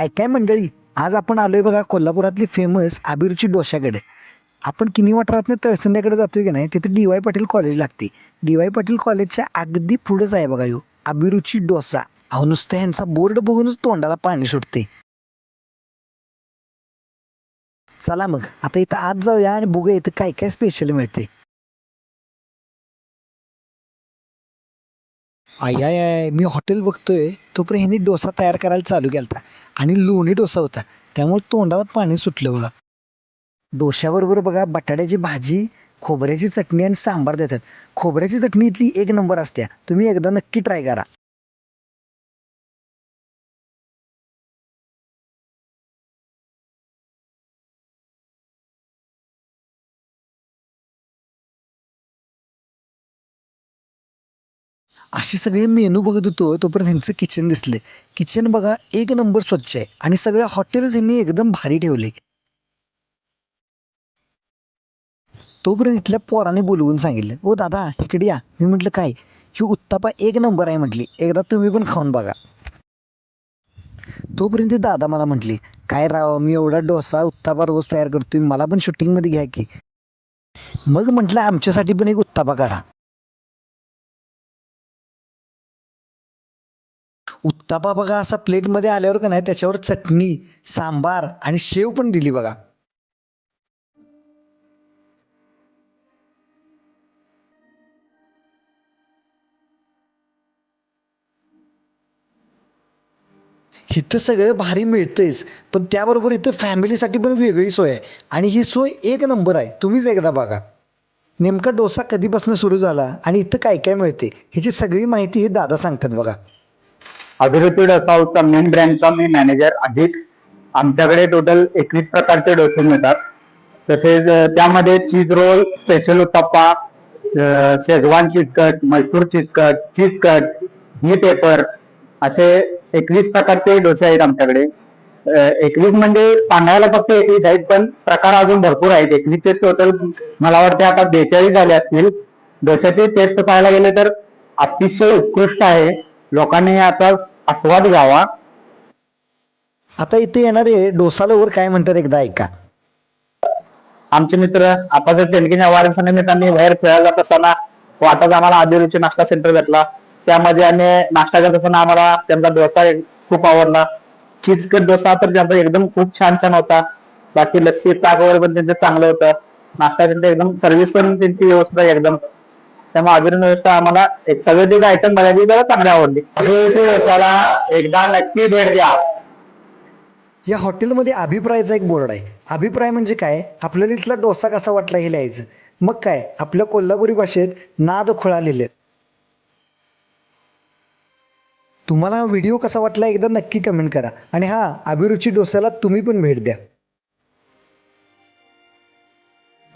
काय काय मंडळी, आज आपण आलोय बघा कोल्हापुरातली फेमस अभिरुची डोशाकडे. आपण किनी वाठारातनं तळसंद्याकडे जातोय की नाही, तिथे डी वाय पाटील कॉलेज लागते. डी वाय पाटील कॉलेजच्या अगदी पुढंच आहे बघा ह्यो अभिरुची डोसा. अहो नुसतं ह्यांचा बोर्ड बघूनच तोंडाला पाणी सुटते. चला मग आता इथं आत जाऊया आणि बघूया इथं काय काय स्पेशल मिळते. I I I, me hotel बघतोय तोपर्यंत ह्यांनी डोसा तयार करायला चालू केलता आणि लोणी डोसा होता, त्यामुळे तोंडावर पाणी सुटलं बघा. डोश्याबरोबर बघा बटाट्याची भाजी, खोबऱ्याची चटणी आणि सांबार देतात. खोबऱ्याची चटणी इथली एक नंबर असते, तुम्ही एकदा नक्की ट्राय करा. असे सगळे मेनू बघत होतो तोपर्यंत ह्यांचं किचन दिसले. किचन बघा एक नंबर स्वच्छ आहे आणि सगळ्या हॉटेलच ह्यांनी एकदम भारी ठेवले. तोपर्यंत इथल्या पोराने बोलवून सांगितलं, ओ दादा इकडे या. मी म्हटलं काय? ही उत्तापा एक नंबर आहे म्हटली, एकदा तुम्ही पण खाऊन बघा. तोपर्यंत ती दादा मला म्हटली, काय राव मी एवढा डोसा उत्तापा रोज तयार करतोय, मला पण शूटिंगमध्ये घ्या की. मग म्हटलं आमच्यासाठी पण एक उत्तापा करा. उत्तापा बघा असा प्लेटमध्ये आल्यावर का नाही त्याच्यावर चटणी, सांबार आणि शेव पण दिली बघा. इथं सगळं भारी मिळतंयच, पण त्याबरोबर इथं फॅमिलीसाठी पण वेगळी सोय आहे आणि ही सोय एक नंबर आहे. तुम्हीच एकदा बघा. नेमका डोसा कधीपासून सुरू झाला आणि इथं काय काय मिळते ह्याची सगळी माहिती हे दादा सांगतात बघा. अभिरुची डोसा हाऊसचा मेन ब्रँडचा मी मॅनेजर अजित. आमच्याकडे टोटल 21 प्रकारचे डोसे मिळतात. तसेच त्यामध्ये चीज रोल, स्पेशल उत्तप्पा, शेजवान चीज कट, मैसूर चीज कट, चीज कट, घी पेपर असे 21 प्रकारचे डोसे आहेत आमच्याकडे. 21 म्हणजे सांगायला फक्त 21 आहेत, पण प्रकार अजून भरपूर आहेत. 21 चे टोटल मला वाटते आता 42 झाले असतील. डोश्याची टेस्ट पाहायला गेले तर अतिशय उत्कृष्ट आहे. लोकांनी याचा आस्वाद घ्यावा. आता इथे येणारे डोसा लवर काय म्हणतात एकदा ऐका. आमचे मित्र आपाच्या तेलकीच्या वाढदिवसानिमित्ताने बाहेर फिरायला जात असताना वाटत आम्हाला अभिरुची नाश्ता सेंटर भेटला. त्यामध्ये आम्ही नाश्ता करत असताना आम्हाला त्यांचा डोसा खूप आवडला. चीजकट डोसा तर त्यांचा एकदम खूप छान छान होता. बाकी लस्सी ताक वगैरे पण त्यांचं चांगलं होतं. नाश्ता त्यांचा एकदम सर्व्हिस पण त्यांची व्यवस्था एकदम. त्यामुळे अभिरुची व्यवस्था आम्हाला एक सगळे आयटम बघायची जरा चांगली आवडली. अभिरुची डोसाला एकदा नक्की भेट द्या. या हॉटेलमध्ये अभिप्रायाचा एक बोर्ड आहे. अभिप्राय म्हणजे काय, आपल्याला इथला डोसा कसा वाटला हे लिहायचं. मग काय आपल्या कोल्हापुरी भाषेत नाद खुळा लिहिलेत. तुम्हाला हा व्हिडिओ कसा वाटला एकदा नक्की कमेंट करा आणि हा अभिरुची डोस्याला तुम्ही पण भेट द्या.